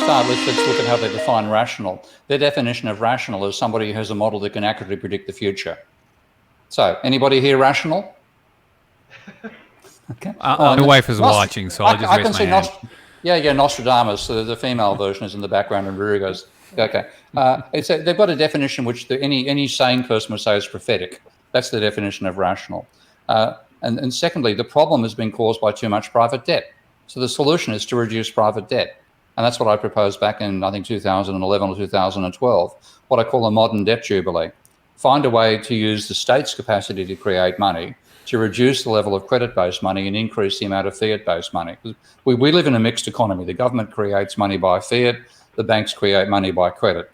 start, let's look at how they define rational. Their definition of rational is somebody who has a model that can accurately predict the future. So, anybody here rational? Okay. My wife is watching, so I'll just raise my hand. Yeah, Nostradamus, the female version is in the background, and Ruru goes, okay. They've got a definition which any sane person would say is prophetic. That's the definition of rational. And secondly, the problem has been caused by too much private debt. So the solution is to reduce private debt. And that's what I proposed back in, I think, 2011 or 2012, what I call a modern debt jubilee. Find a way to use the state's capacity to create money to reduce the level of credit-based money and increase the amount of fiat-based money. We live in a mixed economy. The government creates money by fiat, the banks create money by credit.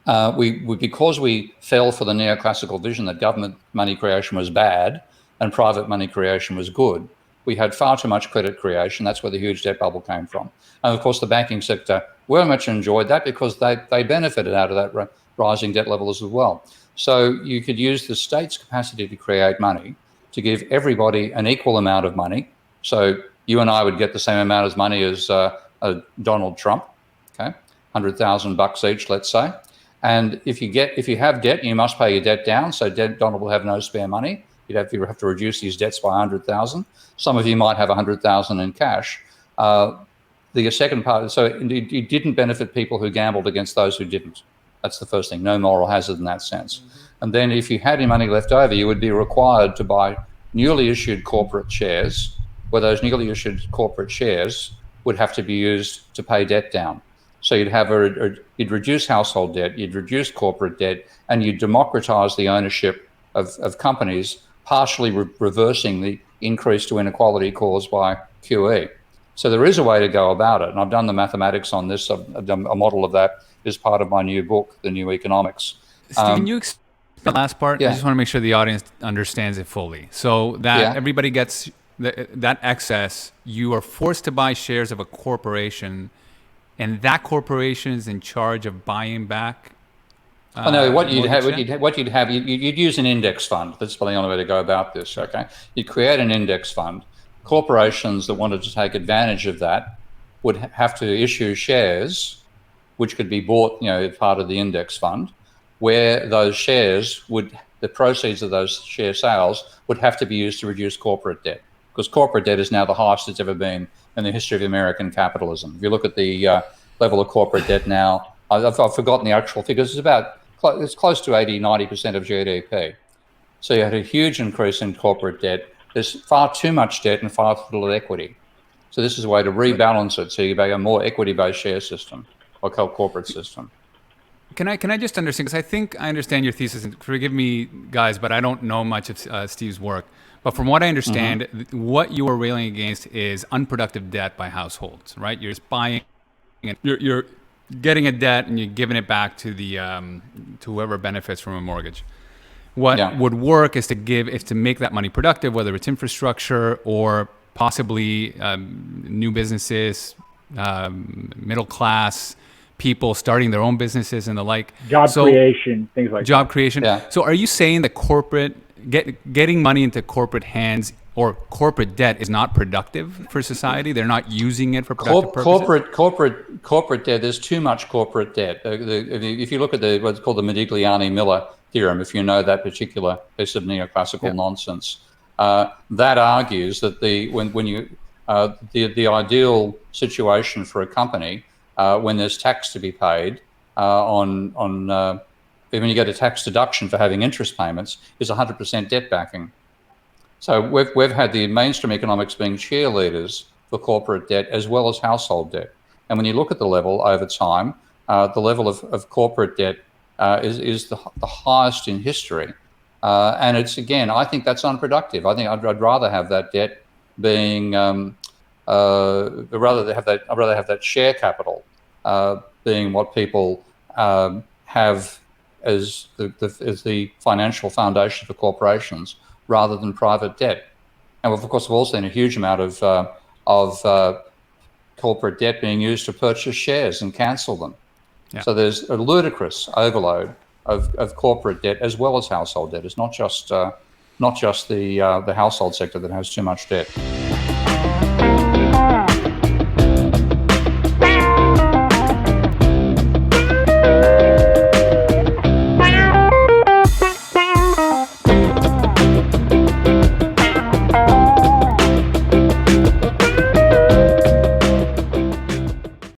Because we fell for the neoclassical vision that government money creation was bad and private money creation was good, we had far too much credit creation. That's where the huge debt bubble came from. And of course, the banking sector very much enjoyed that because they benefited out of that rising debt levels as well. So you could use the state's capacity to create money to give everybody an equal amount of money. So you and I would get the same amount of money as Donald Trump, okay, $100,000 each, let's say. And if you have debt, you must pay your debt down. So Donald will have no spare money. You have to reduce his debts by 100,000. Some of you might have 100,000 in cash. The second part, so it didn't benefit people who gambled against those who didn't. That's the first thing. No moral hazard in that sense. Mm-hmm. And then if you had any money left over, you would be required to buy newly issued corporate shares, where those newly issued corporate shares would have to be used to pay debt down. So you'd reduce household debt, you'd reduce corporate debt, and you'd democratize the ownership of companies, partially reversing the increase to inequality caused by QE. So there is a way to go about it, and I've done the mathematics on this. I've done a model of that as part of my new book, The New Economics. Steve, can you explain the last part? Yeah. I just want to make sure the audience understands it fully. So that everybody gets that excess, you are forced to buy shares of a corporation, and that corporation is in charge of buying back. What you'd have, you'd use an index fund. That's probably the only way to go about this. Okay, you'd create an index fund. Corporations that wanted to take advantage of that would have to issue shares, which could be bought, as part of the index fund, where those shares the proceeds of those share sales would have to be used to reduce corporate debt, because corporate debt is now the highest it's ever been in the history of American capitalism. If you look at the level of corporate debt now, I've forgotten the actual figures. It's close to 80-90% of GDP. So you had a huge increase in corporate debt. There's far too much debt and far too little equity. So this is a way to rebalance it, so you make a more equity-based share system or corporate system. Can I just understand, because I think I understand your thesis, and forgive me, guys, but I don't know much of Steve's work. But from what I understand, what you are railing against is unproductive debt by households, right? You're just buying, and you're getting a debt and you're giving it back to the to whoever benefits from a mortgage. What would work is to make that money productive, whether it's infrastructure or possibly new businesses, middle class people starting their own businesses and the like. Job creation, things like that. Job creation. Yeah. So are you saying that getting money into corporate hands or corporate debt is not productive for society? They're not using it for productive purposes? Corporate debt, there's too much corporate debt. If you look at what's called the Modigliani-Miller theorem, if you know that particular piece of neoclassical nonsense, that argues that the ideal situation for a company when there's tax to be paid when you get a tax deduction for having interest payments is 100% debt backing. So we've had the mainstream economics being cheerleaders for corporate debt as well as household debt. And when you look at the level over time, the level of corporate debt is the highest in history. And it's, again, I think that's unproductive. I think I'd rather have that debt being, I'd rather have that share capital being what people have as the financial foundation for corporations, rather than private debt. And of course, we've also seen a huge amount of corporate debt being used to purchase shares and cancel them. Yeah. So there's a ludicrous overload of corporate debt as well as household debt. It's not just the household sector that has too much debt.